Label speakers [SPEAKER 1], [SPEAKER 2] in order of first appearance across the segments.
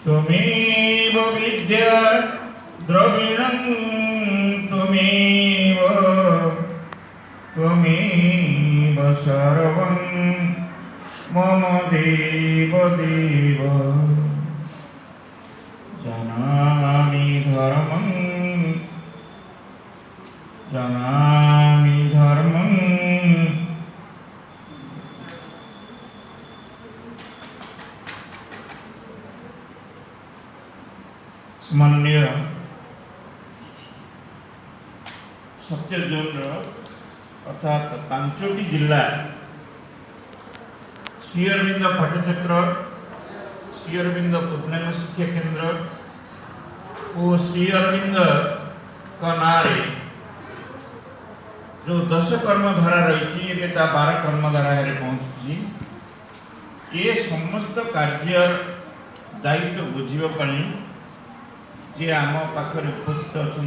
[SPEAKER 1] त्वमेव विद्या द्रविणं त्वमेव सर्वं मम देव देव जानामि धर्मं सम्माननीय सत्य जोन अर्थात 5टी जिला श्री अरविंद भट्टचक्र श्री अरविंद पूर्णांग शिक्षा केंद्र और श्री अरविंद का नारे जो 10 कर्मधारा रही 12 कर्मधारा पहुंची ये समस्त कार्य दायित्व बुझापी जे आम पाखे उपस्थित अच्छा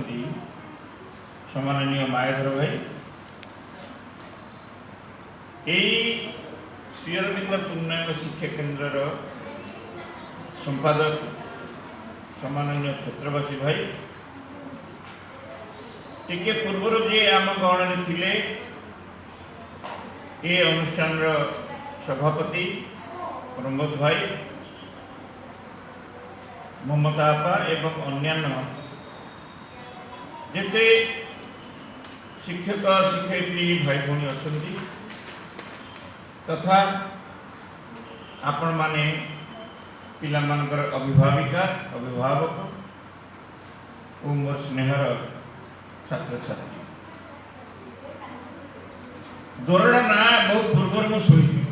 [SPEAKER 1] सम्माननीय मायाधर भाई यही श्री अरविंद पूर्णांग शिक्षा केंद्र संपादक सम्माननीय क्षेत्रवासी भाई टिके पूर्वर जे आम गणने थिले ये अनुष्ठान सभापति प्रमोद भाई ममता आपा एवं अन्यान्य जिते शिक्षक शिक्षयित्री भाई भौणी अच्छा तथा आपण माने पिला मानकर अभिभाविका अभिभावक और मोर स्नेहर छात्र छात्री दोरड़ा ना बहुत पूर्व मुझे शुणी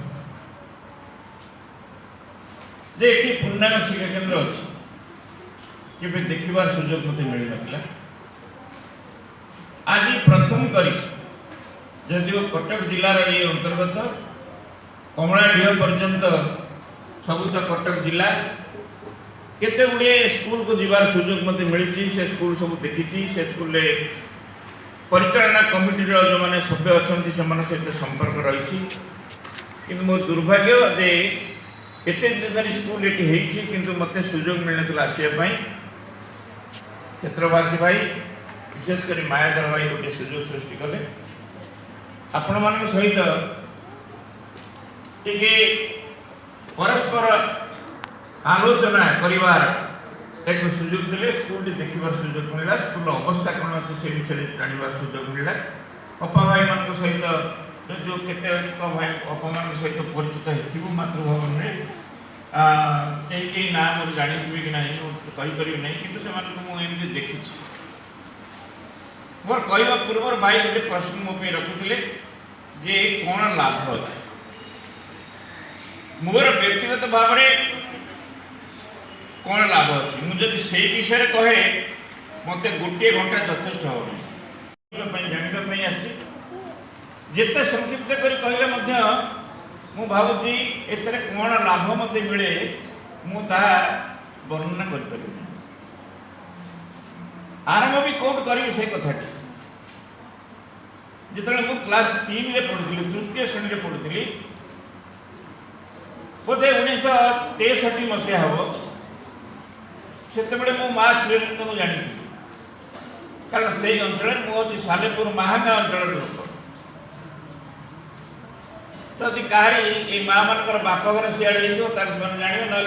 [SPEAKER 1] पूर्णांग शिक्षा केन्द्र अच्छी केबे देखिबार सुजोग मते मिल नथिला आज प्रथम करी जदिव कटक जिलार ये अंतर्गत कमलाडीह पर्यंत सबू तो कटक जिला केते गुड़े स्कूल को जीवार सुजोग मते मिली से स्कूल सब देखी से स्कूल परिचालना कमिटी जो मैंने सभ्य अच्छा सहित संपर्क रही कि मो दुर्भाग्य जे केते दिन स्कूल ये किंतु मते सुजोग मिलना आसापी क्षेत्रवासी भाई विशेषकर मायाधर भाई गोटे सुजोग सृष्टि कले आपण मान सहित टिके परस्पर आलोचना परिवार एक सुजोग देले स्कूल देखिबार सुजोग मिला स्कूल अवस्था कौन अच्छे से विषय जानवर सुजोग मिला अपा भाई मान सहित जो केते भाई अपा मान सहित परिचित हो मातृभवन में कई ना मोर जानी कि ना कहीपर ना कि मुझे देखी मोर कहवा पूर्व भाई गोटे प्रश्न मो रखी जे कौन लाभ अच्छे मोर व्यक्तिगत भाव में कौन लाभ अच्छे मुझे से विषय कहे मत गोटे घंटा यथेष्ट हम जानापी आते संक्षिप्त कर कहले मु भावुची एतरे कौन लाभ मत मिले मु वर्णना कर आरंभ भी कौट करी से कथाटी जिते मु क्लास 3 रे पढ़ुली तृतीय श्रेणी रे पढ़ुली बोधे 1963 मसीहा हम से मो माँ श्रीरंग मुझे जानी कारण से अंचल मुझे सालेपुर महागा अंचल लोक जदि कहारी माँ मान बापघर सियाड़े जाने ना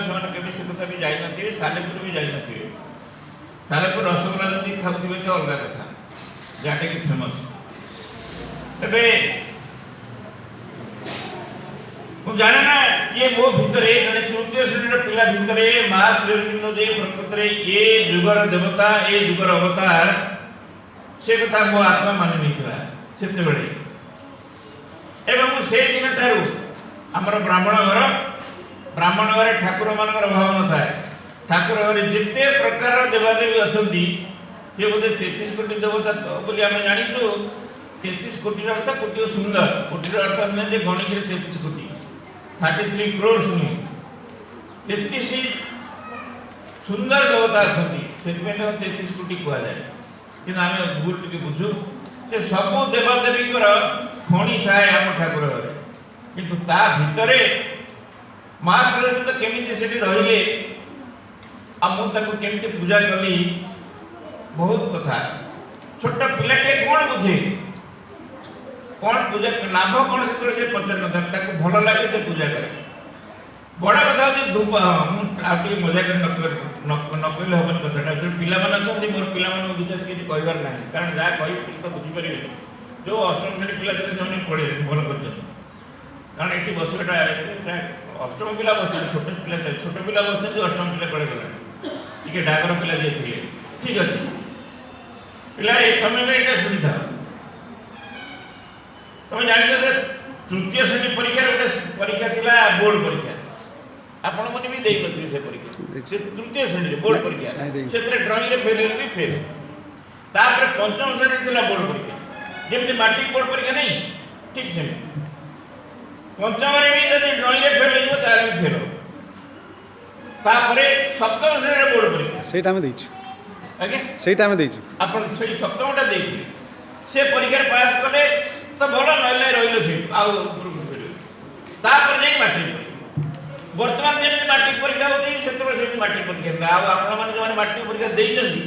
[SPEAKER 1] से कथा भी जाई नथिबे सालेपुर भी जाई नथिबे सालेपुर रसगोल्ला जदि खाऊथिबे तो अलग कथा जाटे की फेमस तबे मु जाने ना ये मो भितर जड़े तृतीय श्रेणी पिला भितर माँ श्रीरंग जे प्रकृत ये जुगर देवता ये जुगर अवतार से कथा मो आत्मा मानि नहीं से एवं से दिन ठारू आमर ब्राह्मण घर ठाकुर मान भाव न था ठाकुर घर जिते प्रकार देवादेवी अच्छा सी बोधे 33 कोटी देवता बोली आम जाचु 33 कोटी अर्थ कोटी सुंदर कोटी अर्थ नुहे जे गणिक 33 कोटी 33 करोड़ शुणु 33 सुंदर देवता अच्छा से 33 कोटी कहुए कि आम भूल टे बुझु से सब देवादेवी खणी थाए आम ठाकुर घर किंतु ता भितरे माँ श्रीरंग केमी से रहिले केमती पूजा कली बहुत कथा छोट पिलाटे कौन बुझे कौन पूजा लाभ कौन से पचार कथा भल लगे से पूजा करे बड़ा कथा हूँ धूप मुझे मजा कर नकले हबन कथा पिला मोर पिला विशेष किसी कहबार ना कारण जहाँ कह तो बुझीपर जो अष्टम श्रेणी पिला थे पढ़े भल कर कारण ये बसटा अष्टम पिला बस छोट पिला बस अष्टम पिला कड़े गला टे डागर पिला जे थे ठीक अच्छे पिला तुम भी ये शुणी था तुम जान तृतीय श्रेणी परीक्षा गोटे परीक्षा थी बोर्ड परीक्षा आपण मैंने भी दे नथिले से परीक्षा तृतीय श्रेणी बोर्ड परीक्षा से ड्रॉइंग रे फेल भी फेल तापर पंचम श्रेणी थिला बोर्ड परीक्षा जेमती मैट्रिक बोर्ड परीक्षा नहीं ठीक से पंचम रे भी जदि ड्रॉइंग रे फेल हो ताले भी फेल तापर सप्तम श्रेणी बोर्ड परीक्षा
[SPEAKER 2] सेटा में देछु
[SPEAKER 1] आगे
[SPEAKER 2] सेटा में देछु
[SPEAKER 1] आपण से सप्तमटा देइले से परीक्षा पास कले तो भलो नले रहिलो से आ तापर नहीं मैट्रिक वर्तमान जमी मैट्रिक परीक्षा होती से मैट्रिक परीक्षा आपण जो मैट्रिक परीक्षा देइचंदी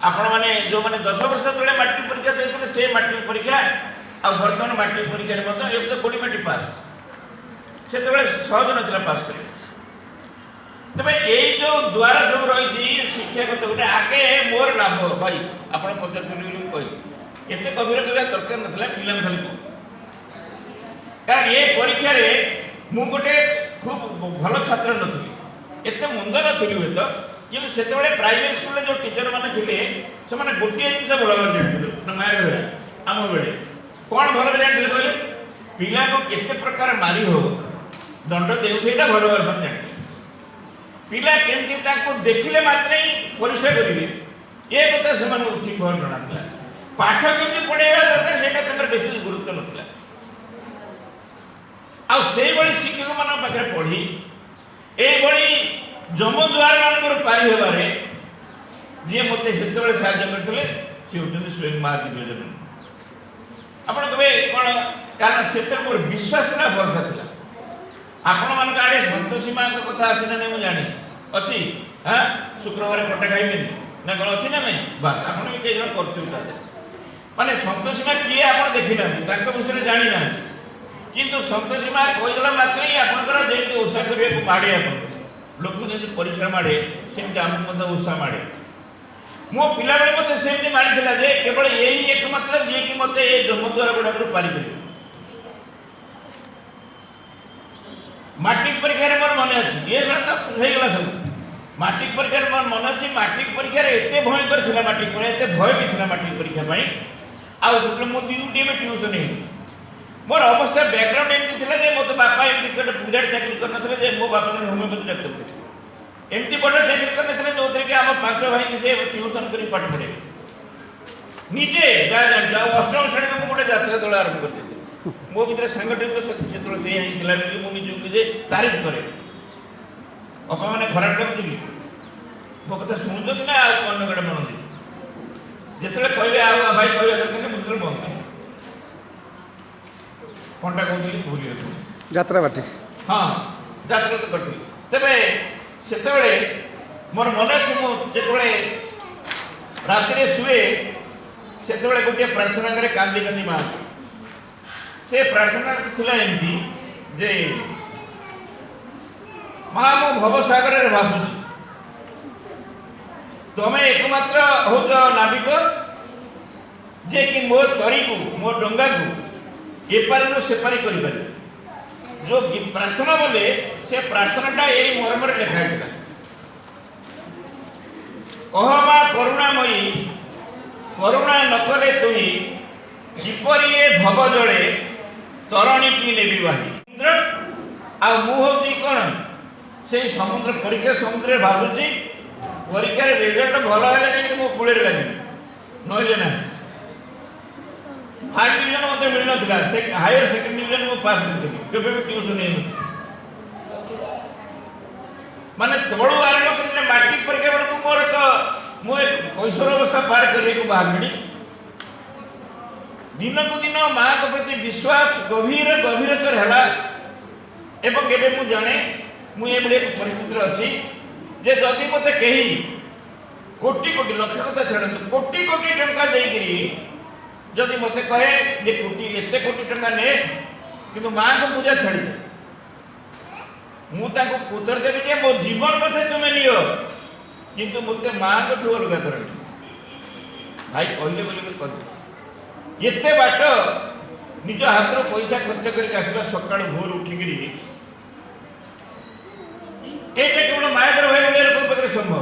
[SPEAKER 1] आपण माने जो माने 10 वर्ष तले मैट्रिक परीक्षा देइतले से मैट्रिक परीक्षा आ वर्तमान मैट्रिक परीक्षा रे मत एक तो कोडी मैट्रिक पास से सहज नथिला पास करे तबे एई जो द्वारा सब रही शिक्षागत गोटे आगे मोर लाभ भाई आपण पचतली कहि एते गभीर कबा दरकार नथिला पिलान खाली को कारण ये परीक्षा रे मु गोटे खूब भल छात्र नथिली एते मुंद नथिली हुए तो कि से प्राइवेट स्कूल जो टीचर माने थिले से माने गोटे जिंस भल जानथिले नया बेले आम बेले कौन भल जानथिले कहले पिला को केते प्रकार मारी हो दंड देउ सेटा भल भल जानथिले पिला केमती ताको देखिले मात्र ही परीक्षा करिवे ये कथा से मन ठीक भल जणातला पाठ केमती पढेबा दरकार सेटा तमर बेसी गुरुत्व नथिला आ से बड़ी शिक्षक मान पाखे पढ़ी ये जमद्वार मान पारि हेबारे जी मत से साहय करते सी होती स्वयं माँ दिव्यजन आप कहे कौन कारण से मोर विश्वास था भरोसा था आपण मान आड़े सतोषी माँ कथा अच्छी ना नहीं मुझे जानी अच्छी हाँ शुक्रवार खटा खाइबे ना कौन अच्छी ना नहीं बात आप भी कई जन कर माने सतोषी माँ किए आप देखी ना विषय जानी ना किंतु सतोषी माँ कहीदेला मात्र ही आपंकर जमी ओषा करने माड़े आप लोक जमी परिश्रम माड़े सेमती आमको ओषा माड़े मो पिला बेले मत सेमती माड़ी जे केवल यही एकमात्र जी कि मत ये जन्मद्वार गुड़ाक पारि मैट्रिक परीक्षा मोर मन अच्छी ये तो होगा सब मैट्रिक परीक्षा मोर मन अच्छी मैट्रिक परीक्षा एत भयंकर था मैट्रिक परीक्षा एत भय भी था मैट्रिक परीक्षा आउ मुझे ट्यूशन है मोर अवस्था बैकग्राउंड एमती थिला जे मो बापा एमती गोटे पूजारी चाकरी करनथले जे मो बापा होमियोपैथी डॉक्टर थे एमती बड़ चाकरी करनथले जो कि आम 5 भाई की से ट्यूशन करी पाठ पढ़े निजे जा जान अष्टम श्रेणी में गोटे यात्रा दल आरंभ कर देते मो भीतर सांगठनिक शक्ति से से ही थिला कि मु निजे निजे तारीफ करे अपा माने खराब लगछि मो कथा सुनदो ना कौन गडे मन दे जेतले कहबे आ भाई कहबे दरकार मुझे बंद कौनटा कहते भूली
[SPEAKER 2] यात्रा बाटी
[SPEAKER 1] हाँ यात्रा तो कटी तेरे से मोर मन अच्छे मुझे राति शुए से गोटे प्रार्थना करे कांदी कांदी माँ से प्रार्थना थिला एमती जे माँ मो भवसागर रे भासुची तुम एकमात्र हूँ नाविक जे कि मोर तरी को मोर डंगा को एपारी सेपारी कर जो प्रार्थना बोले से प्रार्थनाटा यही मर्मर लिखाई कह माँ करुणामयी करुणा नकले तुही जिपरी ए भव जड़े तरणी की नेबी बाही समुद्र आ मुझे कौन से समुद्र परीक्षा समुद्र भासुची परीक्षा रिजल्ट भल है मो कूल लगे नईले ना फास्ट डिवीजन मत मिल ना हायर सेकेंड डिवीजन में पास कर ट्यूशन माने तलू आरंभ कर मैट्रिक परीक्षा बेलू मोर तो मुझे कैशोर अवस्था पार करने को बाहर दिन को दिन माँ को प्रति विश्वास गभीर गभीरतर है एवं एवं मुझे जाने मुझे एक परिस्थिति अच्छी जे जदि मते कही कोटी कोटी लक्ष कथा छाड़ू कोटी कोटी टंका देकरी जदि मते कहे जे कोटी एते कोटी टंका ने किंतु मां को पूजा छाड़ी दे मु ताको उत्तर देबी जे मो जीवन पछे तुमे नियो किंतु मते मां को ठो अलगा कर भाई कहले बोली कर एते बाट निज हाथ रो पैसा खर्च करके आसबा सकाळ भोर उठिकरी एटा केवल मायाधर भाई बोले लोक पकरे संभव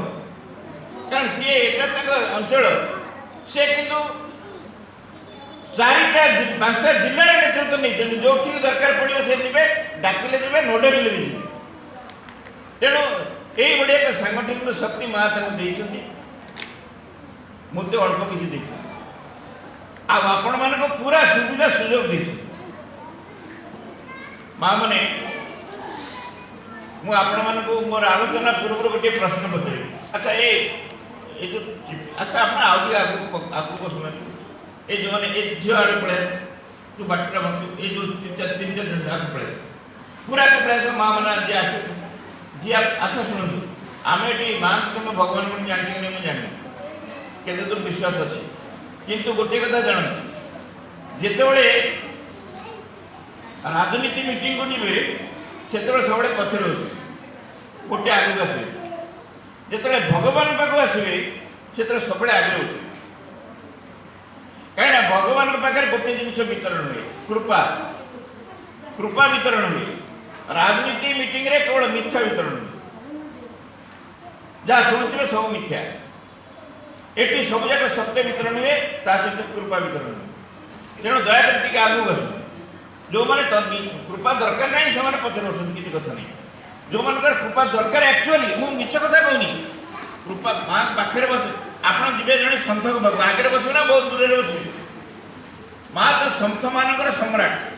[SPEAKER 1] कारण सी एटा तक अंचल से किंतु चारिटा पांचटा जिल्लार नेतृत्व नहीं जो ठीक दरकार पड़ो से जीवे डाकिले जीवे न डाकिले भी जीवे तेणु यही भाई एक सांगठनिक शक्ति महात्मा देते मत अल्प किसी आपण मान पूरा सुविधा सुजोग देते माँ मैंने मुझे मोर आलोचना पूर्व गोटे प्रश्न पचारि अच्छा ये जो अच्छा आप आगे शुणु ये जो मैंने झील आड़े पड़े जो बाटर ये जो तीन चार जन आगे पड़े पूरा के पड़े माँ मैंने जी आस जी अच्छा शुणु आम ये माँ तुम भगवान को जानी नहीं जानी के दूर विश्वास अच्छे किंतु गोटे कथा जान जिते राजनीति मीटिंग को जी से सब पचर बस गोटे आगे आस जिते भगवान पाक आसवे से सब आगे बस कहीं भगवान पाखे गोटे जिन वितरण हुए कृपा कृपा वितरण हुए राजनीति मीटिंग रे केवल मिथ्या वितरण हुए जहाँ शुणुवे सब मिथ्या एटी सब जाक सत्य वितरण हुए सहित कृपा वितरण हुए तेणु दयाकर टी आगे आस जो मैंने कृपा दरकार नहीं से पचर बस किसी कथा नहीं जो मान कृपा दरकार एक्चुअली मुझे मिछ कथा कहूनी कृपा माँ पाखे बस आप जी जड़े सन्थ को आगे बस ना बहुत दूर बस माँ तो सन्थ मान सम्राट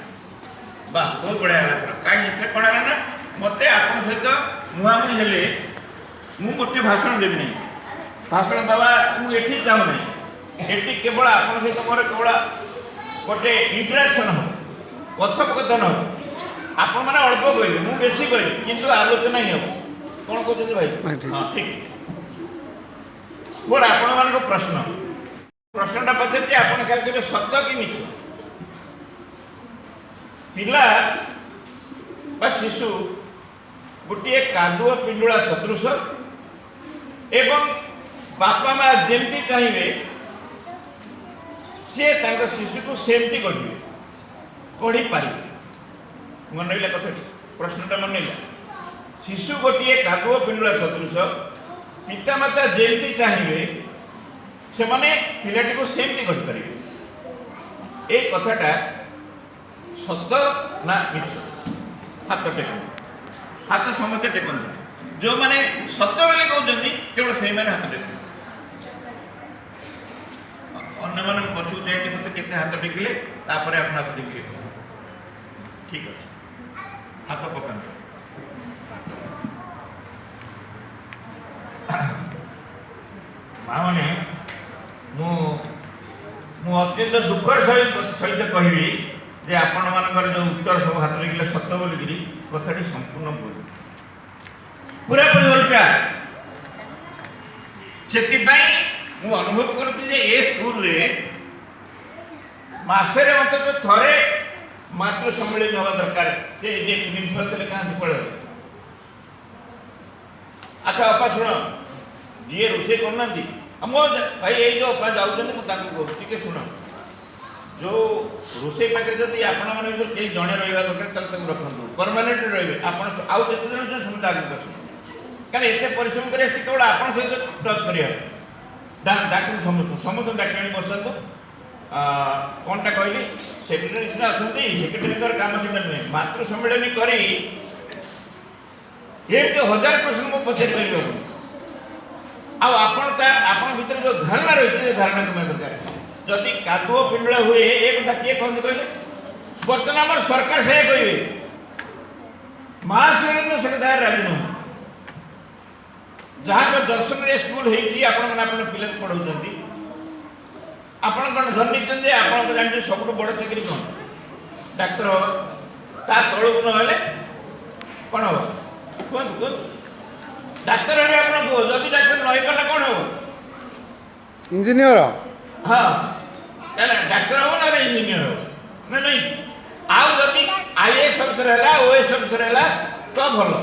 [SPEAKER 1] बस बहुत बढ़िया कहीं कौन है ना मत आप सहित मुहांमुही हेले मु गोटे भाषण देवी नहीं भाषण दवा मुझे चाहूना ये केवल आप सहित मोर केवल गोटे इंटराक्शन हो कथोपकथन हो आप मैंने अल्प कहले मुझे बेसी कहली किंतु आलोचना ही हम कौन कहते भाई हाँ ठीक मोर आपण मान प्रश्न प्रश्नटा पचार आप क्या सत कि मिछ पिला बा शिशु गोटे कादुआ पिंडुला सदृश एवं बापा माँ जमती चाहिए सी शिशु को सेमती गढ़े गढ़ी पारे मन रहा कथा प्रश्नटा मन रहा शिशु गोटे कादुआ पिंडुला सदृश पितामाता जमती चाहिए से माने पिलाटी को सेमती गढ़ी पारे ये कथाटा सत ना मिछ हाथ टेक हाथ समस्ते टेकन जो मैंने सत्य बोले कहते केवल से हाथ टेक अन्य मान पछू जाए मत के हाथ टेकिले आप हाथ टेकिले ठीक अच्छे हाथ पका माँ मैंने मु अत्यंत दुखर सहित कहबी जे आपण मानकर जो उत्तर सब हाथ टेकिले सत्य बोलिकी कथाटी संपूर्ण भूल पूरा पूरी उल्टा से अनुभव करुच्ची ये स्कूल रे मसरे अंत थे मातृ सम्मेलन हवा दरकार प्रिंसिपल थे क्या पड़े अच्छा अपा शुण जी रोसे करना मो भाई ये जो अपा जाऊँगे शुण जो रोसे पाखे जब आपण मैंने कहीं जड़े रहा दरकार रखु परमानेंट रे आउ जिते जन समझते आगे आस कहीं एत परिश्रम कर केवल आप सहित टच कर डाक समस्त डाक बसतु कौनटा कहली सेक्रेटरी सीना अच्छा सेक्रेटरी काम सीना नुहे मातृ सम्मेलन कर हजार प्रश्न मुझे पचार आपण भर जो धारणा रही धारणा तुम्हें दरकार जदि कादुओ पिंडुला हुए ये कथा किए कहते कहले बर्तमान आम सरकार से कहे महाश्रेणी से कथा राजी नुह जहाँ दर्शन स्कूल होती पिला पढ़ाऊँ आपण कौन धनी जे आप जानते सब बड़ चाकरी कौन डाक्तर ता तौक ना कौन हम कहतु कहतु डाक्तर हे आपण को जदि डाक्तर नई पाला कोन हो
[SPEAKER 2] इंजीनियर
[SPEAKER 1] हां कहला डाक्टर हो ना रे इंजीनियर हो ना नहीं आउ जदि आईएएस अफसर हैला ओएस अफसर हैला तो भलो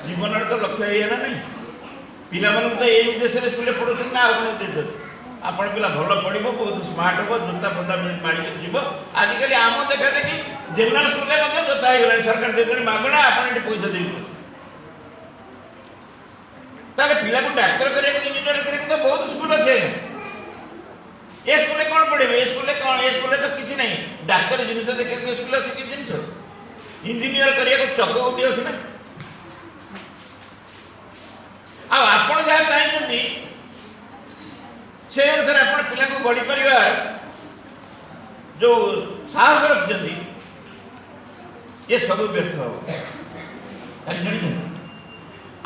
[SPEAKER 1] जीवन तो लक्ष्य है ना नहीं पिला मन तो ए उद्देश्य रे स्कूल पढुछन ना अपन उद्देश्य अछि आपण पिला भलो पढिबो बहुत स्मार्ट हो जूता फंदा मारी के जीवो आज कल आम देखा देखि जनरल स्कूल में मतलब जोता है गला सरकार देतनी मागणा आपण एटी पैसा देबो ताले पिला को डॉक्टर करे को इंजीनियर करे तो बहुत स्कूल अछि ए स्कूल में कोन पढिबे ए स्कूल में कोन ए स्कूल तो किछि नहीं डॉक्टर जिनिस देखे को स्कूल अछि कि जिनिस इंजीनियर करिया को चक उठी अछि ना आ आपण जहा चाहछंती से अनुसार आपण पिला को गड़ी परिवार जो साहस रखछंती ये सब व्यर्थ हो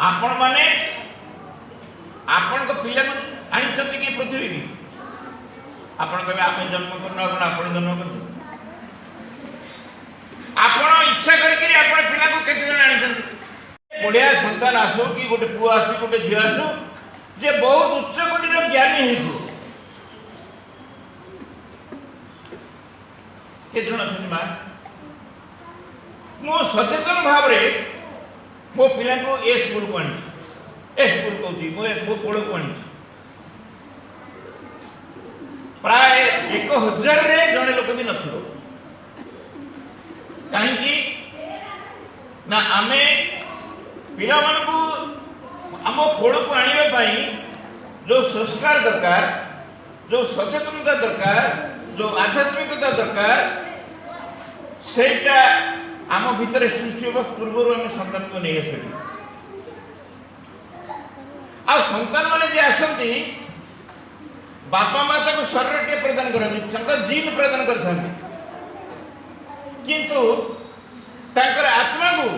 [SPEAKER 1] आपण माने आपण को पिला को आनिछंती कि पृथ्वी की आपण कबे आमे जन्म करना आपण आपण जन्म करछो आपण इच्छा करके आपण पिला को केते जण आनिछंती बढ़िया संतान आसो कि गोटे पुओ आसो गोटे झी आसो जे बहुत उच्च कोटि ज्ञानी हेतु के जण अछि मा मो सचेतन भाव रे मो पिला को ए स्कूल को आनी ए स्कूल को जी मो कोड़ को आनी प्राय 1000 रे जने लोक भी नथिबो काहे कि ना आमे पिला मन को आम कोड़ को आनिबा पई जो संस्कार दरकार जो सचेतनता दरकार जो आध्यात्मिकता दरकार सेटा आम भीतर सृष्टि होबा पूर्वरु हम संतान को नै आसबी आ संतान माने जे आसंती बापा माता को शरीर के प्रदान करथि संकर जीन प्रदान करथि किंतु ताकर आत्मा को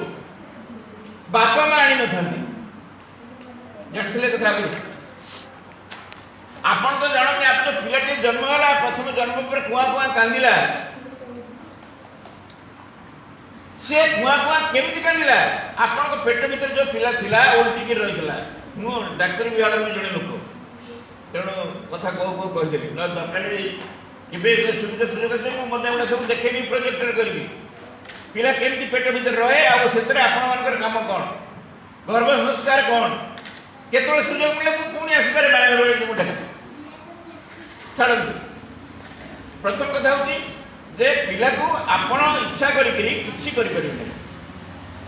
[SPEAKER 1] बापा मां आनी नथांती जानथिले कथा आपण तो जानते आप पिलाटे जन्म होला प्रथम जन्म पर कुआ कुआ कांदिला से कुआ कुआ केमिति कांदिला आपण को पेट भीतर जो पिला थिला उल्टी के रहितला मु डॉक्टर विभाग में जणे लोक तेणु कथा को कहि देली न दरकार केबे सुविधा सुविधा से मु मते एडा सब देखेबी प्रोजेक्टर करबी पिला केमिति पेट भीतर रहे आ सेतरे आपण मानकर काम कोन गर्भ संस्कार कोन केतोले सुयोग मिले मु पुनी आसी पारे बाय रोय कि मुटा छाड़न प्रथम कथा होती जे पिला को आपण इच्छा करी किछि करि परिबे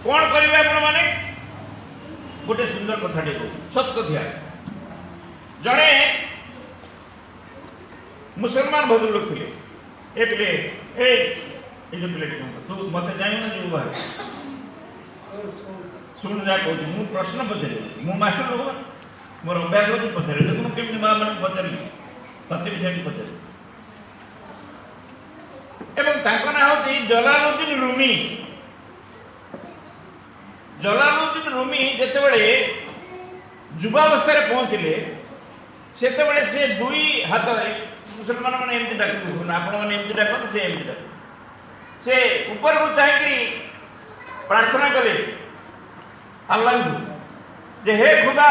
[SPEAKER 1] कोन करिवे आपण माने गोटे सुंदर कथा देखो सत कथा जणे मुसलमान भद्र लोग थिले ए पिले ए जो पिले तू मते जाई ना जो बाहर सुन जा को मु प्रश्न पचरे मु मास्टर लोग मोर अभ्यास होती पचरे देखो केमति मां मन पचरे तते विषय पचरे एवं ताको ना होती जलालुद्दीन रूमी जेते बड़े युवावस्था रे पहुंचले सेते बड़े से दुई हाथ मुसलमान माने एमति डाकु आपण माने एमति डाकु से एमति डाकु से ऊपर को चाहि प्रार्थना कले अल्लाह को जे हे खुदा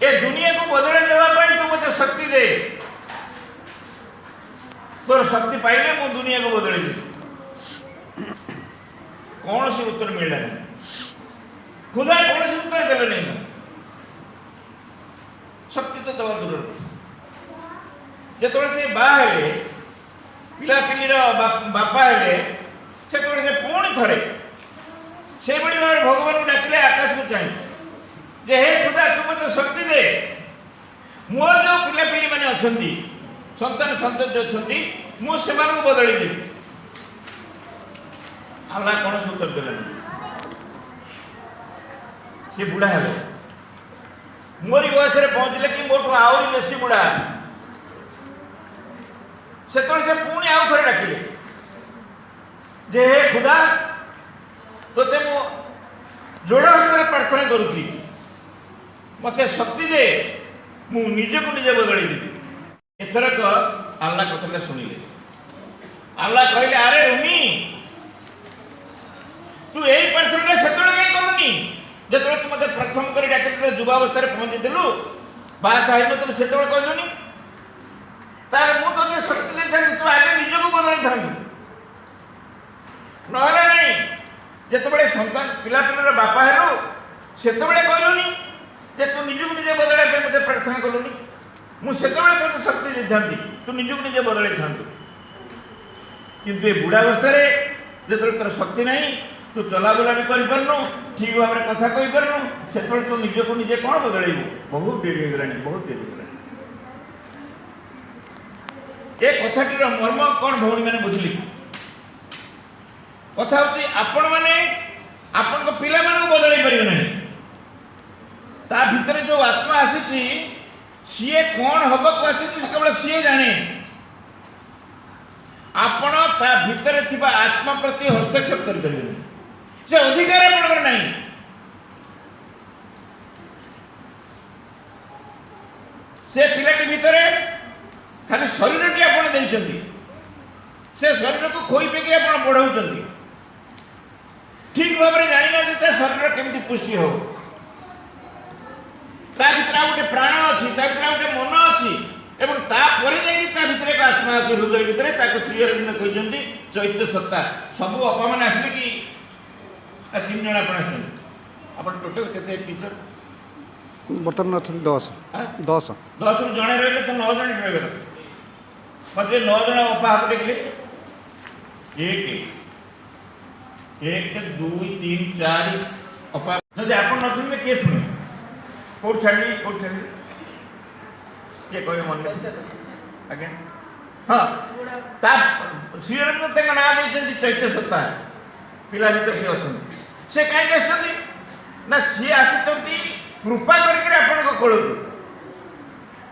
[SPEAKER 1] ए दुनिया को बदले देवा पाई तू मते शक्ति दे तोर शक्ति पाइले मु दुनिया को बदले दे कौन सी उत्तर मिलला खुदा कौन सी उत्तर देले नहीं शक्ति तो दवा दूर जेतोले से बा हेले पिला पिली रो बापा हेले से तोले से पूर्ण थरे से बड़ी बार भगवान को डाकले आकाश को चाहि जे हे खुदा तू मते शक्ति दे मोर जो पिला पिली माने अछंती संतान संतति अछंती मु सेमान को बदली दे अल्लाह कौन से उत्तर देले से बुढ़ा है मोरी बयस रे पहुंचले कि मोटू आउरी बेसी बुढ़ा से तो से पुणी आउ थरे डाकिले जे हे खुदा तोते मु जोड़ा हस्तर प्रार्थना करूची मते शक्ति दे मु निजे को निजे बदली दी एथरक अल्लाह कथले सुनिले अल्लाह कहले अरे रूमी ଅବସ୍ଥାରେ ପହଞ୍ଚିଥିଲୁ ବାହା ହେଇନଥିଲୁ ସେତେବେଳେ କହିଲୁନି ତାହେଲେ ମୁଁ ତୋତେ ଶକ୍ତି ଦେଇଥାନ୍ତି ତୁ ଆଗେ ନିଜକୁ ବଦଳେଇଥାନ୍ତୁ ନହେଲେ ନାହିଁ ଯେତେବେଳେ ସନ୍ତାନ ପିଲାପିଲିର ବାପା ହେଲୁ ସେତେବେଳେ କହିଲୁନି ଯେ ତୁ ନିଜକୁ ନିଜେ ବଦଳାଇବା ପାଇଁ ମୋତେ ପ୍ରାର୍ଥନା କଲୁନି ମୁଁ ସେତେବେଳେ ତୋତେ ଶକ୍ତି ଦେଇଥାନ୍ତି ତୁ ନିଜକୁ ନିଜେ ବଦଳେଇଥାନ୍ତୁ କିନ୍ତୁ ଏ ବୁଢ଼ାବସ୍ଥାରେ ଯେତେବେଳେ ତୋର ଶକ୍ତି ନାହିଁ ତୁ ଚଲାବୁଲା ବି କରିପାରୁନୁ ଠିକ ଭାବରେ କଥା କହିପାରୁନୁ ସେତେବେଳେ ତୁ ନିଜକୁ ନିଜେ କ'ଣ ବଦଳେଇବୁ ବହୁତ ଡେରି ହେଇଗଲାଣି ବହୁତ ଡେରି ହେଇଗଲାଣି ଏ କଥାଟିର ମର୍ମ କ'ଣ ଭଉଣୀମାନେ ବୁଝିଲି କଥା ହଉଛି ଆପଣମାନେ ଆପଣଙ୍କ ପିଲାମାନଙ୍କୁ ବଦଳେଇ ପାରିବେ ନାହିଁ ତା ଭିତରେ ଯୋଉ ଆତ୍ମା ଆସିଛି ସିଏ କ'ଣ ହବାକୁ ଆସିଛି କେବଳ ସିଏ ଜାଣେ ଆପଣ ତା ଭିତରେ ଥିବା ଆତ୍ମା ପ୍ରତି ହସ୍ତକ୍ଷେପ କରିପାରିବେନି ସେ ଅଧିକାର ଆପଣଙ୍କର ନାହିଁ ସେ ପିଲାଟି ଭିତରେ ଖାଲି ଶରୀରଟି ଆପଣ ଦେଇଛନ୍ତି ସେ ଶରୀରକୁ ଖୋଇ ପେଇକି ଆପଣ ବଢାଉଛନ୍ତି ଠିକ ଭାବରେ ଜାଣିନାହାନ୍ତି ତା ଶରୀର କେମିତି ପୁଷ୍ଟି ହବ ତା ଭିତରେ ଆଉ ଗୋଟେ ପ୍ରାଣ ଅଛି ତା ଭିତରେ ଆଉ ଗୋଟେ ମନ ଅଛି ଏବଂ ତାପରେ ଯାଇକି ତା ଭିତରେ ଏକ ଆତ୍ମା ଅଛି ହୃଦୟ ଭିତରେ ତାକୁ ଶ୍ରୀ ଅରବିନ୍ଦ କହିଛନ୍ତି ଚୈତ୍ୟ ସତ୍ତା ସବୁ ଅପାମାନେ ଆସିଲେ କି 3 ଜଣ ଆପଣ ଆସିଛନ୍ତି ଆପଣ ଟୋଟାଲ କେତେ ଟିଚର
[SPEAKER 2] ବର୍ତ୍ତମାନ ଅଛନ୍ତି 10
[SPEAKER 1] 10 ରୁ ଜଣେ ରହିଲେ ତ 9 ଜଣ ରହିବେ ମତେ 9 ଜଣ ଅପା ହାତ ଦେଖିଲେ 1 2 3 4 ଅପା ଯଦି ଆପଣ ନ ଶୁଣିବେ କିଏ ଶୁଣିବେ କୋଉଠି ଛାଡ଼ିଲି କିଏ କହିବେ ମନେ ଆଜ୍ଞା ହଁ ତା ଶ୍ରୀ ଅରବିନ୍ଦ ତାଙ୍କ ନାଁ ଦେଇଛନ୍ତି ଚୈତ୍ୟ ସତ୍ତା ପିଲା ଭିତରେ ସେ ଅଛନ୍ତି ସେ କାହିଁକି ଆସିଛନ୍ତି ନା ସିଏ ଆସିଛନ୍ତି କୃପା କରିକି ଆପଣଙ୍କ କୋଳକୁ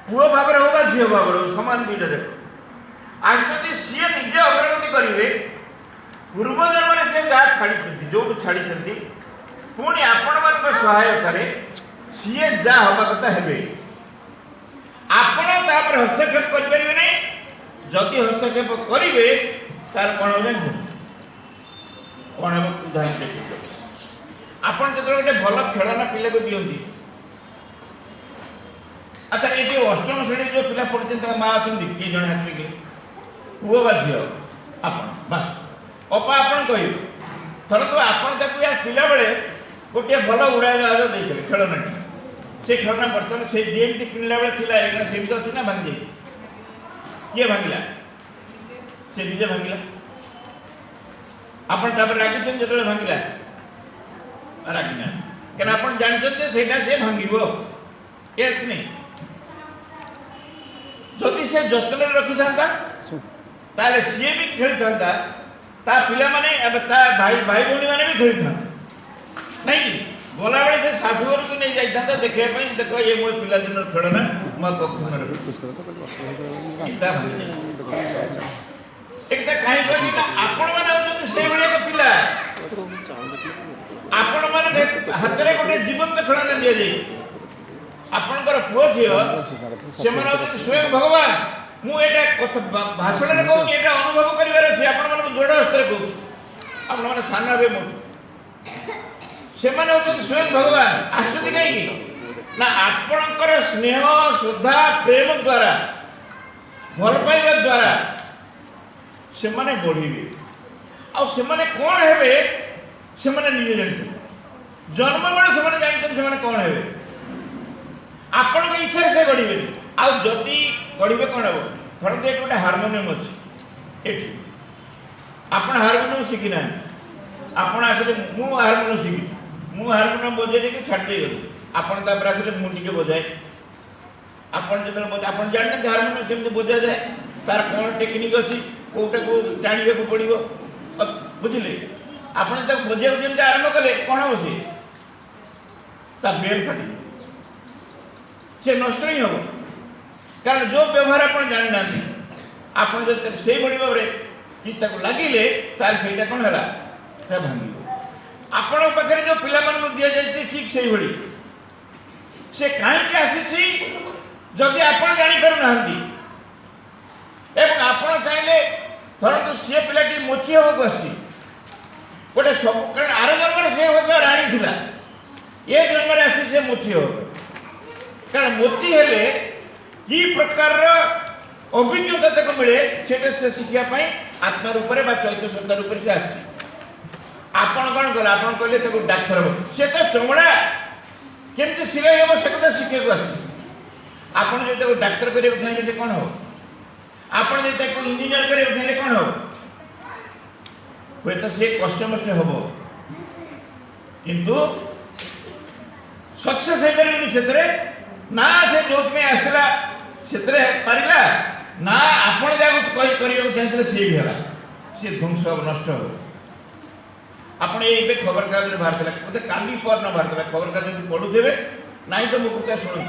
[SPEAKER 1] ପୁଅ ଭାବରେ ହଉ ବା ଝିଅ ଭାବରେ ହଉ ସମାନ ଦୁଇଟା ଯାକ ଆସିଛନ୍ତି ସିଏ ନିଜେ ଅଗ୍ରଗତି କରିବେ ପୂର୍ବ ଜନ୍ମରେ ସେ ଯାହା ଛାଡ଼ିଛନ୍ତି ଯୋଉଠୁ ଛାଡ଼ିଛନ୍ତି ପୁଣି ଆପଣମାନଙ୍କ ସହାୟତାରେ ସିଏ ଯାହା ହବା କଥା ହେବେ ଆପଣ ତାପରେ ହସ୍ତକ୍ଷେପ କରିପାରିବେ ନାହିଁ ଯଦି ହସ୍ତକ୍ଷେପ କରିବେ ତାର କ'ଣ ହବ ଜାଣିଛନ୍ତି କ'ଣ ହେବ ଉଦାହରଣ ଦେଖନ୍ତୁ ଆପଣ ଯେତେବେଳେ ଗୋଟେ ଭଲ ଖେଳନା ପିଲାକୁ ଦିଅନ୍ତି ଆଚ୍ଛା ଏ ଯେଉଁ ଅଷ୍ଟମ ଶ୍ରେଣୀରେ ଯେଉଁ ପିଲା ପଢ଼ୁଛନ୍ତି ତାଙ୍କ ମା ଅଛନ୍ତି କିଏ ଜଣେ ହାତ କି ପୁଅ ବା ଝିଅ ଆପଣ ବାସ୍ ଅପା ଆପଣ କହିବେ ଧରନ୍ତୁ ଆପଣ ତାକୁ ପିଲାବେଳେ ଗୋଟିଏ ଭଲ ଉଡ଼ାଜାହାଜ ଦେଇଥିଲେ ଖେଳନାଟି ସେ ଖେଳନା ବର୍ତ୍ତମାନ ସେ ଯେମିତି କିଣିଲା ବେଳେ ଥିଲା ଏଇଟା ସେମିତି ଅଛି ନା ଭାଙ୍ଗି ଯାଇଛି କିଏ ଭାଙ୍ଗିଲା ସେ ନିଜେ ଭାଙ୍ଗିଲା ଆପଣ ତାପରେ ରାଗିଛନ୍ତି ଯେତେବେଳେ ଭାଙ୍ଗିଲା ରାଗିନା କାରଣ ଆପଣ ଜାଣିଛନ୍ତି ସେଇଟା ସେ ଭାଙ୍ଗିବ ଏମିତି ନାହିଁ ଯଦି ସେ ଯତ୍ନରେ ରଖିଥାନ୍ତା ତାହେଲେ ସିଏ ବି ଖେଳିଥାନ୍ତା ତା ପିଲାମାନେ ତା ଭାଇ ଭଉଣୀ ମାନେ ବି ଖେଳିଥାନ୍ତେ ନାଇଁ କି ଗଲାବେଳେ ସେ ଶାଶୁଘରକୁ ନେଇ ଯାଇଥାନ୍ତା ଦେଖିବା ପାଇଁ ଦେଖ ଏ ମୋ ପିଲାଦିନର ଖେଳନା ମୋ କକ୍ଷରେ ଏକଥା କାହିଁ କହିଲି ନା ଆପଣମାନେ ହେଉଛନ୍ତି ସେଇଭଳି ଏକ ପିଲା ଆପଣମାନଙ୍କ ହାତରେ ଗୋଟେ ଜୀବନ୍ତ ଖେଳନା ଦିଆଯାଇଛି ଆପଣଙ୍କର ପୁଅ ଝିଅ ସେମାନେ ହେଉଛନ୍ତି ସ୍ୱୟଂ ଭଗବାନ ମୁଁ ଏଇଟା ଭାଷଣରେ କହୁନି ଏଇଟା ଅନୁଭବ କରିବାର ଅଛି ଆପଣମାନଙ୍କୁ ଦୃଢ଼ ହସ୍ତରେ କହୁଛି ଆପଣମାନେ ସାନ ହେବେ ମୋଠୁ ସେମାନେ ହେଉଛନ୍ତି ସ୍ୱୟଂ ଭଗବାନ ଆସୁଛନ୍ତି କାହିଁକି ନା ଆପଣଙ୍କର ସ୍ନେହ ଶ୍ରଦ୍ଧା ପ୍ରେମ ଦ୍ୱାରା ଭଲ ପାଇବା ଦ୍ୱାରା ସେମାନେ ବଢ଼ିବେ ଆଉ ସେମାନେ କ'ଣ ହେବେ ସେମାନେ ନିଜେ ଜାଣିଛନ୍ତି ଜନ୍ମ ବେଳେ ସେମାନେ ଜାଣିଛନ୍ତି ସେମାନେ କ'ଣ ହେବେ ଆପଣଙ୍କ ଇଚ୍ଛାରେ ସେ ଗଢ଼ିବେନି ଆଉ ଯଦି ଗଢ଼ିବେ କ'ଣ ହେବ ଧରନ୍ତୁ ଏଠି ଗୋଟେ ହାରମୋନିୟମ ଅଛି ଏଠି ଆପଣ ହାରମୋନିୟମ ଶିଖିନାହାନ୍ତି ଆପଣ ଆସିଲେ ମୁଁ ହାରମୋନିୟମ ଶିଖିଛି ମୁଁ ହାରମୋନିୟମ ବଜାଇ ଦେଇକି ଛାଡ଼ି ଦେଇଗଲି ଆପଣ ତାପରେ ଆସିଲେ ମୁଁ ଟିକେ ବଜାଏ ଆପଣ ଯେତେବେଳେ ଆପଣ ଜାଣିନାହାନ୍ତି ହାରମୋନିୟମ କେମିତି ବଜାଯାଏ ତାର କ'ଣ ଟେକ୍ନିକ୍ ଅଛି କୋଉଟାକୁ ଟାଣିବାକୁ ପଡ଼ିବ ବୁଝିଲେ ଆପଣ ତାକୁ ବଜାଇବାକୁ ଯେମିତି ଆରମ୍ଭ କଲେ କ'ଣ ହେବ ସେ ତା ବେଲ୍ ଫାଟିଯିବ ସେ ନଷ୍ଟ ହିଁ ହେବ କାରଣ ଯେଉଁ ବ୍ୟବହାର ଆପଣ ଜାଣିନାହାନ୍ତି ଆପଣ ଯଦି ସେଇଭଳି ଭାବରେ କିଛି ତାକୁ ଲାଗିଲେ ତାହେଲେ ସେଇଟା କ'ଣ ହେଲା ସେଟା ଭାଙ୍ଗିବ ଆପଣଙ୍କ ପାଖରେ ଯେଉଁ ପିଲାମାନଙ୍କୁ ଦିଆଯାଇଛି ଠିକ୍ ସେଇଭଳି ସେ କାହିଁକି ଆସିଛି ଯଦି ଆପଣ ଜାଣିପାରୁନାହାନ୍ତି ଏବଂ ଆପଣ ଚାହିଁଲେ ଧରନ୍ତୁ ସେ ପିଲାଟି ମୋଚି ହେବାକୁ ଆସିଛି ଗୋଟେ ସବୁ କାରଣ ଆର ଜନ୍ମରେ ସେ ହୁଏତ ରାଣୀ ଥିଲା ଏ ଜନ୍ମରେ ଆସିଛି ସେ ମୋଚି ହେବ कारण मोची हेले कि प्रकार अभिज्ञता ताको मिले सेटा से शिक्षा पाई आत्मा रूप रे बा चैत्य सत्ता रूप से आसी आपण कोन गला आपण कहले ताको डाक्टर हो से तो चमड़ा केमते सिलाई हो से कथा शिखे को आसी आपण जे ताको डाक्टर करे चाहे से कोन हो आपण जे ताको इंजीनियर करे चाहे कोन हो होय तो से कष्ट मष्ट होबो किंतु सक्सेस है करी सेतरे ना से जोत में आसला सेतरे पारिला ना आपण जागो कहि करियो चाहतले से भी हला से ध्वंस नष्ट हो आपण एबे खबर कागज रे भारतला मते काली पर न भारतला खबर कागज जदि पढुथेबे नाही तो मुकुता सुनु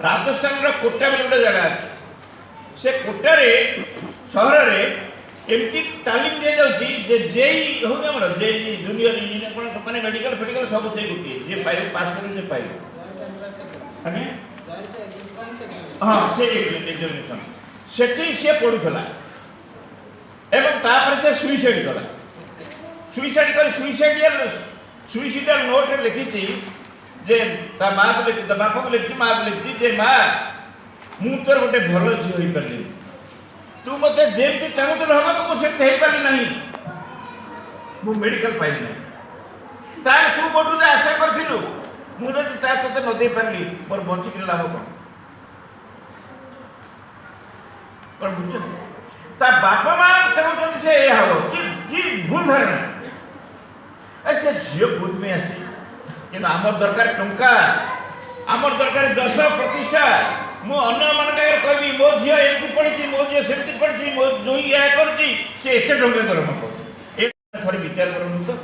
[SPEAKER 1] राजस्थान रो कोटा बोले गोटे जगह अछि से कोटा रे शहर रे एमती तालीम दिया जाउची जे जेई हो हमर जेई जूनियर इंजीनियर कोन माने मेडिकल फेडिकल सब से गुटी जे पाइ पास करे से पाइ अने हां से एग्जामिनेशन सेठी से पढुथला एवं तापर से सुइसाइड कला सुइसाइड कर सुइसाइडल नोट रे लिखिची जे ता मां को लिखि ता बापा को लिखि मां को लिखि जे मां मु तोर गोटे भलो झी होई परली तू मते जेमती चाहू तो हम को से हेई पाली नहीं मु मेडिकल पाइली नहीं ता तू मोटू जे आशा करथिलु मु जदि ता तते न दे पारली मोर बंची के लाभ कोन पर बुझ ता बापा मां चाहू तो से ए हबो कि भूल धारणा ऐसे झियो बुद्ध में आसी कि आमर दरकार टंका आमर दरकार जश प्रतिष्ठा मु अन्य मन का कहबी मो झियो एमती पड़िची मो झियो सेमती पड़िची मो जोई या करची से एते टंका दरमा पड़छ ए थोड़ी विचार करनु तो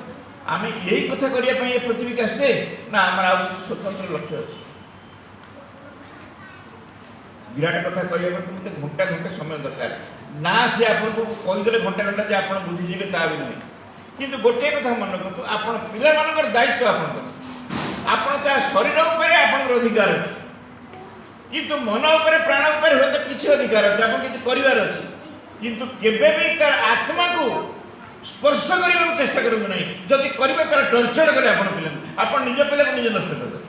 [SPEAKER 1] आमे यही कथा करिया पई ए पृथ्वी का से ना हमरा स्वतंत्र लक्ष्य अछि विराट कथा करिया पर मते घंटा घंटा समय दरकार ना से आपन को कहि देले घंटा घंटा जे आपन बुझि जेबे ता भी नहीं किंतु गोटे कथा मन रखतु आपन पिला मानकर दायित्व आपन ता शरीर ऊपर आपन अधिकार अछि किंतु मन ऊपर प्राण ऊपर हो तो किछि अधिकार अछि आपन किछि करिवार अछि किंतु केबे भी तार आत्मा को स्पर्श करबा चेष्टा करबो नहीं जदि करबे तार टर्चर करे आपन पिला आपन निज पिला को निज नष्ट कर दे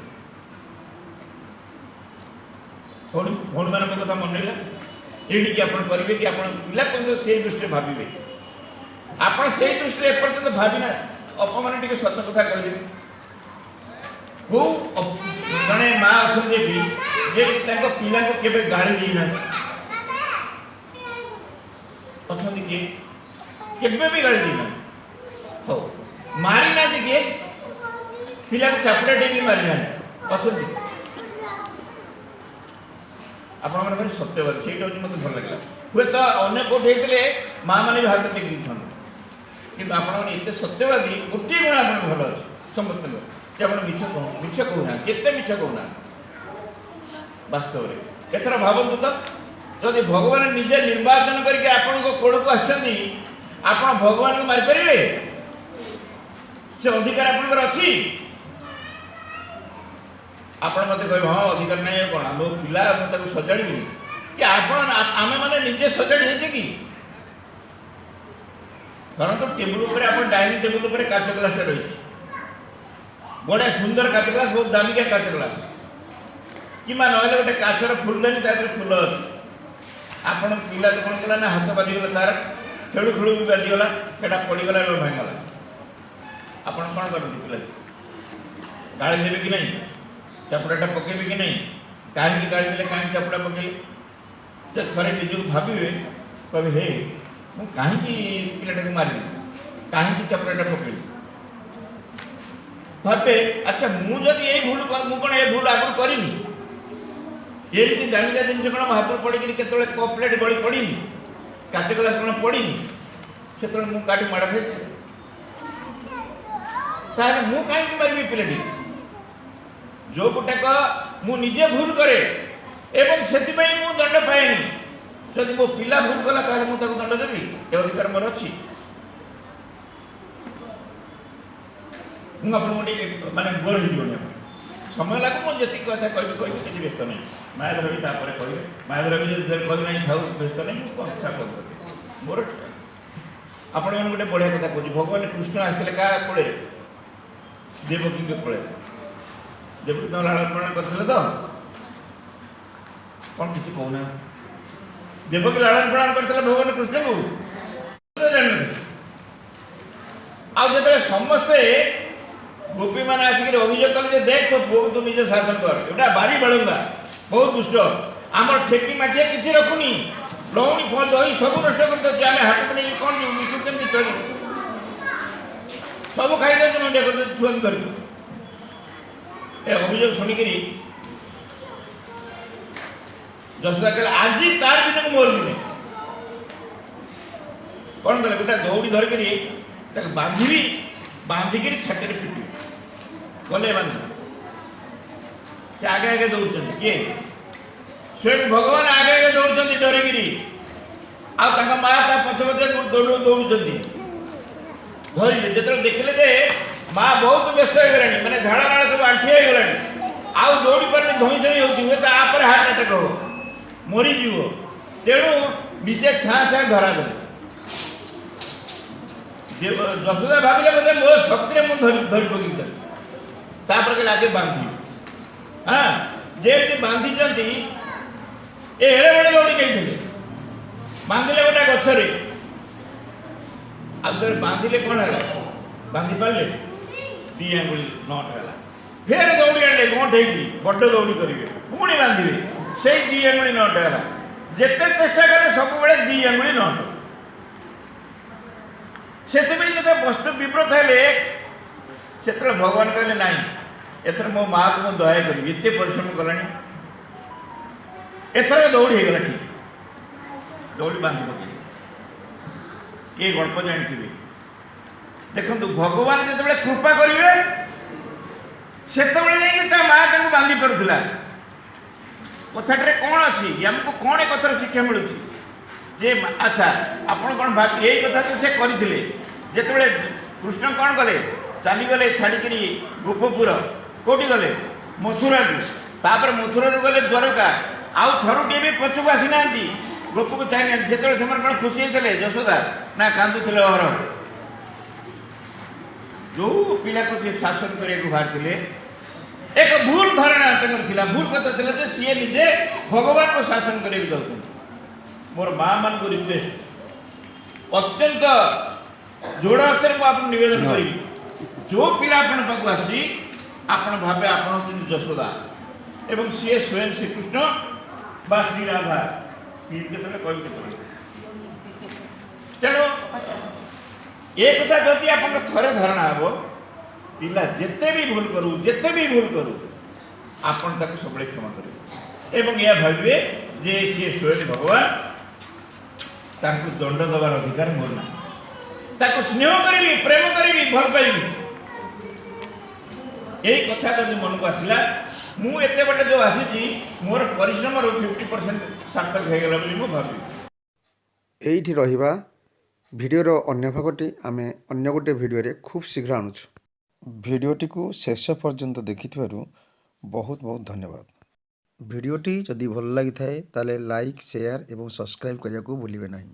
[SPEAKER 1] होण मान कथा मन लेला एडी कि आपन करबे कि आपन पिला कोन से दृष्टि भाबिबे आपण से दृष्टि एपर्यंत भाबिना अपमान टिके सत्य कथा कहि देबे को जने मां अछन जे भी जे कि ताको पिला को केबे गाड़ी देई ना अछन के केबे भी गाड़ी देई ना हो मारी ना जे के पिला को चापड़ा देबी मारी ना अछन आपण मन भारी सत्यवादी सेटा मते भल लागला हुए तो अन्य कोठ हेतले मां माने भी हाथ टेक दिथन किंतु आपण माने एते सत्यवादी गोटे गुण आपण भल अछि समस्त लोग जे आपण मिछ कहूना केते मिछ कहूना वास्तव रे एथरा भावंतु तो जदि भगवान निजे निर्वाचन करके आपण को कोड़ को आछनी आपण भगवान को मारि परिबे से अधिकार आपण कर अछि आपण मते कहबे हां अधिकार नै कोन मो पिला हम ताको सजाडी कि आपण आमे माने निजे सजाडी हेजे कि कारण तो टेबल ऊपर आपण डाइनिंग टेबल ऊपर काच ग्लास रही बड़ा सुंदर काच ग्लास बहुत दामी का काच ग्लास कि मा नहले गोटे काचर फुलदानी तादर फुल अछि आपण पिला तो कोन कला ना हाथ बाजी गला तार खेळु खेळु भी बाजी गला केटा पड़ी गला लो भाई गला आपण कोन करबी पिला गाली देबे कि नहीं चपड़ाटा पकेबे कि नहीं काहे की गाली देले काहे चपड़ा पकेले ते थरे निजु भाबिबे कहबे हे मु काहे की पिलाटा को मारली काहे की चपड़ाटा पकेली भाबे अच्छा मु जदी ए भूल कर मु कोन ए भूल आगु करिनी एमती दामिका जिनिस कोन हाथ पड़ी कि केतले कप प्लेट गली पड़ीनी काच ग्लास कोन पड़ीनी से तो मु काटी माड़ खाई तार मु काहे की मारबी पिलाटी जो गुटाक मु निजे भूल करे एवं सेति पई मु दंड पाएनी जदि मो पिला भूल कला तार मु ताको दंड देबी ए अधिकार मोर अछि मु आपन मोटी माने बोर हि जोनी समय लागो मु जति कथा कहबी किछि व्यस्त नै माया रवि तापर कहबे माया रवि जे कहबी नै थाउ व्यस्त नै कथा कहबे मोर आपन मन गोटे बढ़िया कथा कहछि भगवान कृष्ण आस्ते का कोळे देवकी के कोळे देवकी तो लालन पालन करथिले तो କ'ଣ କିଛି କହୁନାହାନ୍ତି? ଦେବକୀ ଲାଳନ ପାଳନ କରିଥିଲେ ଭଗବାନ କୃଷ୍ଣଙ୍କୁ ଜାଣିନଥିଲେ। ଆଉ ଯେତେବେଳେ ସମସ୍ତେ ଗୋପୀମାନେ ଆସିକି ଅଭିଯୋଗ କଲେ ଯେ ଦେଖ ତୋ ପୁଅକୁ ତୁ ନିଜେ ଶାସନ କର, ଏଟା ବାରି ବାଳୁଙ୍ଗା, ବହୁତ ଦୁଷ୍ଟ, ଆମର ଠେକି ମାଠିଆ କିଛି ରଖୁନି, ଲହୁଣୀ ଦହି ସବୁ ନଷ୍ଟ କରିଦେଉଛି, ଆମେ ହାଟକୁ ନେଇକି କ'ଣ ଯିବୁ, ମିଠୁ କେମିତି ଚଳିବୁ, ସବୁ ଖାଇଦେଉଛି, ମଣ୍ଡିଆ କରିଦେଉଛି ଛୁଆଙ୍କୁ ଧରିକି। ଏ ଅଭିଯୋଗ ଶୁଣିକିରି ଯଶୋଦା କହିଲେ ଆଜି ତାର ଦିନକୁ ମୋର ଦିନେ। କ'ଣ କଲେ, ଗୋଟେ ଦୌଡ଼ି ଧରିକିରି ତାକୁ ବାନ୍ଧିବି, ବାନ୍ଧିକିରି ଛାଟିରେ ପିଟିବି, ଗଲେ ବାନ୍ଧି। ସେ ଆଗେ ଆଗେ ଦୌଡ଼ୁଛନ୍ତି, କିଏ? ସ୍ୱୟଂ ଭଗବାନ ଆଗେ ଆଗେ ଦୌଡ଼ୁଛନ୍ତି ଡରିକିରି, ଆଉ ତାଙ୍କ ମା ତା ପଛ ପଛେ ଦୌଡ଼ୁଛନ୍ତି। ଧରିଲେ, ଯେତେବେଳେ ଦେଖିଲେ ଯେ ମା ବହୁତ ବ୍ୟସ୍ତ ହେଇଗଲାଣି, ମାନେ ଝାଳ ନାଳ ସବୁ ଆଣ୍ଠି ହେଇଗଲାଣି, ଆଉ ଦୌଡ଼ି ପାରୁନି, ଧଇଁ ସଇଁ ହେଉଛି, ହୁଏ ତାପରେ ହାର୍ଟ ଆଟାକ୍ ହବ, ମରିଯିବ, ତେଣୁ ନିଜେ ଛାଁ ଛାଁ ଧରା ଦେଲେ। ଯଶୋଦା ଭାବିଲେ ବୋଧେ ମୋ ଶକ୍ତିରେ ମୁଁ ଧରି ପକେଇ, ତାପରେ କହିଲେ ଆଗେ ବାନ୍ଧିବି। ହଁ, ଯେମିତି ବାନ୍ଧିଛନ୍ତି, ଏ ଏଡ଼େ ବଡ଼ ଦୌଡ଼ି ଯାଇଥିଲେ, ବାନ୍ଧିଲେ ଗୋଟେ ଗଛରେ। ଆଉ ଯେତେବେଳେ ବାନ୍ଧିଲେ କ'ଣ ହେଲା, ବାନ୍ଧି ପାରିଲେ, 2 ଆଙ୍ଗୁଳି ନଟ ହେଲା। ଫେର ଦୌଡ଼ି ଆଣିଲେ ଗଣ୍ଠ ହେଇକି, ବଡ଼ ଦୌଡ଼ି କରିବେ, ପୁଣି ବାନ୍ଧିବେ, ସେଇ 2 ଆଙ୍ଗୁଳି ନଟ ହେଲା। ଯେତେ ଚେଷ୍ଟା କଲେ ସବୁବେଳେ 2 ଆଙ୍ଗୁଳି ନଟ। ସେଥିପାଇଁ ଯେତେ ବସ୍ତୁ ବିବ୍ରତ ହେଲେ, ସେତେବେଳେ ଭଗବାନ କହିଲେ ନାଇଁ, ଏଥର ମୋ ମାଆକୁ ମୁଁ ଦୟା କରିବି, ଏତେ ପରିଶ୍ରମ କଲାଣି, ଏଥର ଦୌଡ଼ି ହେଇଗଲା, ଠିକ୍ ଦୌଡ଼ି ବାନ୍ଧି ପକେଇଲେ। ଏ ଗଳ୍ପ ଜାଣିଥିବେ। ଦେଖନ୍ତୁ, ଭଗବାନ ଯେତେବେଳେ କୃପା କରିବେ ସେତେବେଳେ ଯାଇକି ତା ମା ତାଙ୍କୁ ବାନ୍ଧି ପାରୁଥିଲା। କଥାଟାରେ କ'ଣ ଅଛି, ଆମକୁ କ'ଣ ଏ କଥାର ଶିକ୍ଷା ମିଳୁଛି ଯେ ଆଚ୍ଛା ଆପଣ କ'ଣ ଭାବି, ଏଇ କଥା ତ ସେ କରିଥିଲେ। ଯେତେବେଳେ କୃଷ୍ଣ କ'ଣ କଲେ, ଚାଲିଗଲେ ଛାଡ଼ିକିରି ଗୋପପୁର, କେଉଁଠି ଗଲେ, ମଥୁରାକୁ, ତାପରେ ମଥୁରାରୁ ଗଲେ ଦ୍ୱାରକା, ଆଉ ଥରୁଟିଏ ବି ପଛକୁ ଆସିନାହାନ୍ତି, ଗୋପକୁ ଚାହିଁନାହାନ୍ତି। ସେତେବେଳେ ସେମାନେ କ'ଣ ଖୁସି ହେଇଥିଲେ ଯଶୋଦା, ନା କାନ୍ଦୁଥିଲେ ଅହରହ? ଯେଉଁ ପିଲାକୁ ସେ ଶାସନ କରିବାକୁ ବାହାରିଥିଲେ, ଏକ ଭୁଲ ଧାରଣା ତାଙ୍କର ଥିଲା, ଭୁଲ କଥା ଥିଲା ଯେ ସିଏ ନିଜେ ଭଗବାନଙ୍କୁ ଶାସନ କରିବାକୁ ଯାଉଛନ୍ତି। ମୋର ମା ମାନଙ୍କୁ ରିକ୍ୱେଷ୍ଟ, ଅତ୍ୟନ୍ତ ଯୋଡ଼ ହସ୍ତରେ ମୁଁ ଆପଣଙ୍କୁ ନିବେଦନ କରିବି, ଯେଉଁ ପିଲା ଆପଣଙ୍କ ପାଖକୁ ଆସିଛି, ଆପଣ ଭାବେ ଆପଣ ହେଉଛନ୍ତି ଯଶୋଦା ଏବଂ ସିଏ ସ୍ୱୟଂ ଶ୍ରୀକୃଷ୍ଣ ବା ଶ୍ରୀ ରାଧା, କେତେବେଳେ କହିବି କେତେବେଳେ। ତେଣୁ ଏ କଥା ଯଦି ଆପଣଙ୍କ ଥରେ ଧାରଣା ହେବ, ପିଲା ଯେତେ ବି ଭୁଲ କରୁ, ଆପଣ ତାକୁ ସବୁବେଳେ କ୍ଷମା କରିବେ ଏବଂ ଏହା ଭାବିବେ ଯେ ସିଏ ସ୍ୱୟଂ ଭଗବାନ, ତାଙ୍କୁ ଦଣ୍ଡ ଦେବାର ଅଧିକାର ମୋର ନାହିଁ, ତାକୁ ସ୍ନେହ କରିବି, ପ୍ରେମ କରିବି, ଭଲ ପାଇବି। এই কথা যদি মনକୁ ଆସିଲା, ମୁଁ ଏତେ ବାଟ ଯେଉଁ ଆସିଛି, ମୋର ପରିଶ୍ରମର 50% ସାର୍ଥକ ହେଇଗଲା ବୋଲି ମୁଁ ଭାବିବି।
[SPEAKER 2] ଏଇଠି ରହିବା ଭିଡ଼ିଓର ଅନ୍ୟ ଭାଗଟି ଆମେ ଅନ୍ୟ ଗୋଟେ ଭିଡ଼ିଓରେ ଖୁବ୍ ଶୀଘ୍ର ଆଣୁଛୁ। ଭିଡ଼ିଓଟିକୁ ଶେଷ ପର୍ଯ୍ୟନ୍ତ ଦେଖିଥିବାରୁ ବହୁତ ବହୁତ ଧନ୍ୟବାଦ। ଭିଡ଼ିଓଟି ଯଦି ଭଲ ଲାଗିଥାଏ ତାହେଲେ ଲାଇକ୍, ସେୟାର ଏବଂ ସବସ୍କ୍ରାଇବ୍ କରିବାକୁ ଭୁଲିବେ ନାହିଁ।